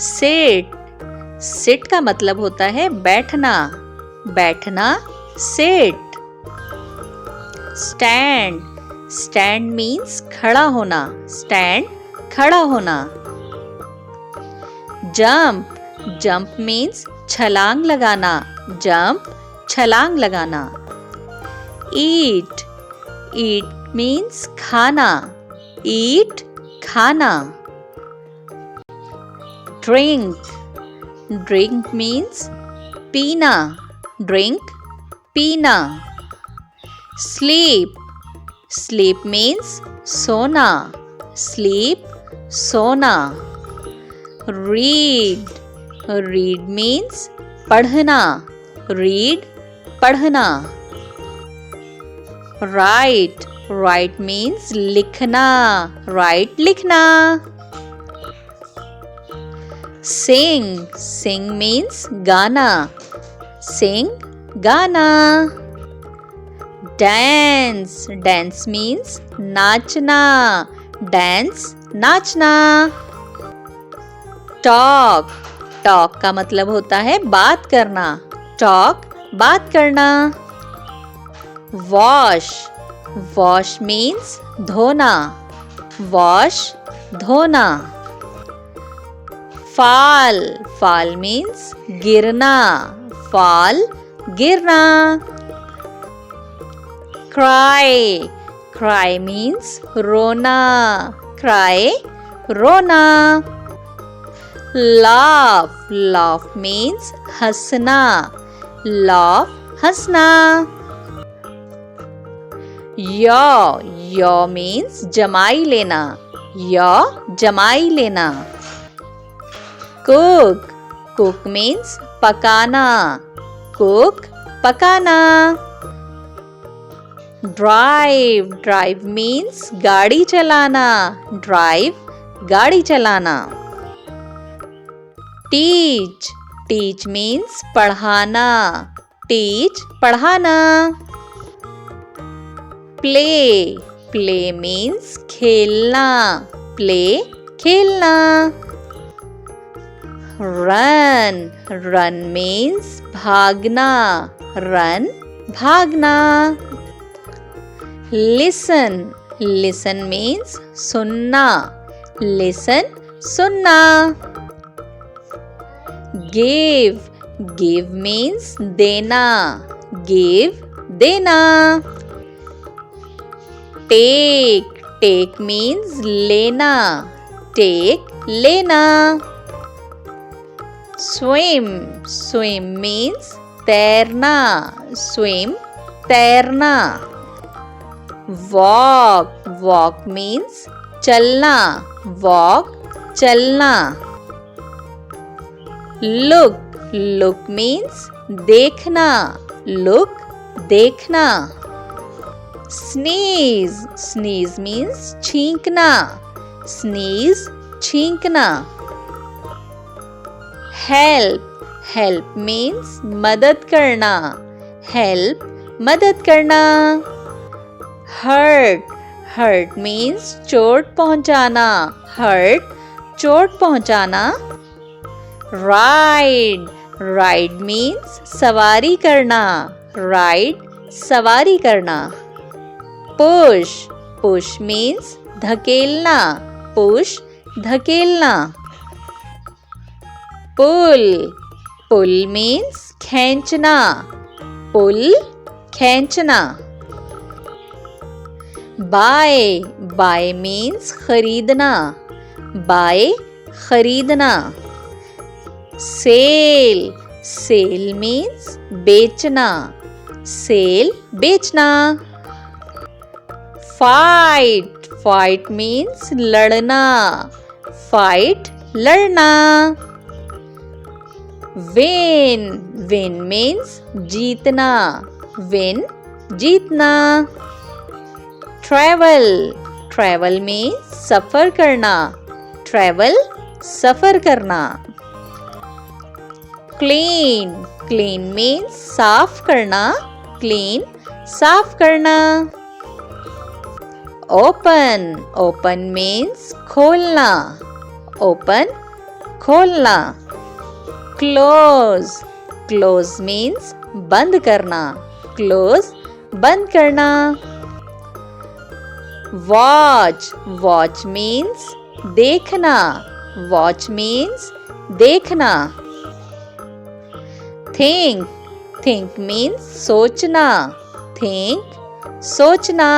Seat, seat का मतलब होता है बैठना, बैठना सिट। स्टैंड, स्टैंड मीन्स खड़ा होना, स्टैंड खड़ा होना। जंप, जंप मीन्स छलांग लगाना, जंप छलांग लगाना। ईट, ईट मीन्स खाना, ईट खाना। ड्रिंक, ड्रिंक मीन्स पीना, ड्रिंक पीना। स्लीप, स्लीप मीन्स सोना, स्लीप सोना। रीड, रीड मीन्स पढ़ना, रीड पढ़ना। राइट, राइट मीन्स लिखना, राइट लिखना। सिंग, सिंग मीन्स गाना, सिंग गाना। डांस, डांस मीन्स नाचना, डांस नाचना। टॉक, टॉक का मतलब होता है बात करना, टॉक बात करना। वॉश, वॉश मीन्स धोना, वॉश धोना। फॉल, फॉल मीन्स गिरना, फॉल गिरना। क्राई, क्राई मीन्स रोना, क्राई रोना। लाफ, लाफ मीन्स हंसना, लाफ हंसना। यौ मीन्स जमाई लेना, यौ जमाई लेना। कुक, कुक मीन्स पकाना, कुक पकाना। ड्राइव, ड्राइव मीन्स गाड़ी चलाना, ड्राइव गाड़ी चलाना। टीच, टीच मीन्स पढ़ाना, टीच पढ़ाना। प्ले, प्ले मीन्स खेलना, प्ले खेलना। रन, रन मीन्स भागना, रन भागना। लिसन, लिसन मीन्स सुनना, लिसन सुनना। गिव, गिव मीन्स देना, गिव देना। टेक, टेक मीन्स लेना, टेक लेना। स्विम, स्विम मीन्स तैरना, स्विम तैरना। वॉक, वॉक मीन्स चलना, वॉक चलना। लुक, लुक मीन्स देखना, लुक देखना। स्नीज, स्नीज मीन्स छींकना, स्नीज छींकना। हेल्प, हेल्प मीन्स मदद करना, हेल्प मदद करना। हर्ट, हर्ट मीन्स चोट पहुंचाना, हर्ट चोट पहुंचाना। राइड, राइड मीन्स सवारी करना, राइड सवारी करना। पुश, पुश मीन्स धकेलना, पुश धकेलना। पुल, पुल मीन्स खींचना, पुल खींचना। बाय, बाय मीन्स खरीदना, बाय खरीदना। सेल, सेल मीन्स बेचना, सेल बेचना। फाइट, फाइट मीन्स लड़ना, फाइट लड़ना। विन, विन मीन्स जीतना, विन जीतना। ट्रैवल, ट्रैवल मीन्स सफर करना, ट्रैवल सफर करना। क्लीन, क्लीन मीन्स साफ करना, क्लीन साफ करना। ओपन, ओपन मीन्स खोलना, ओपन खोलना। क्लोज, क्लोज मीन्स बंद करना। क्लोज, बंद करना। वॉच, वॉच मीन्स देखना। वॉच मीन्स देखना। थिंक, थिंक मीन्स सोचना। थिंक, सोचना।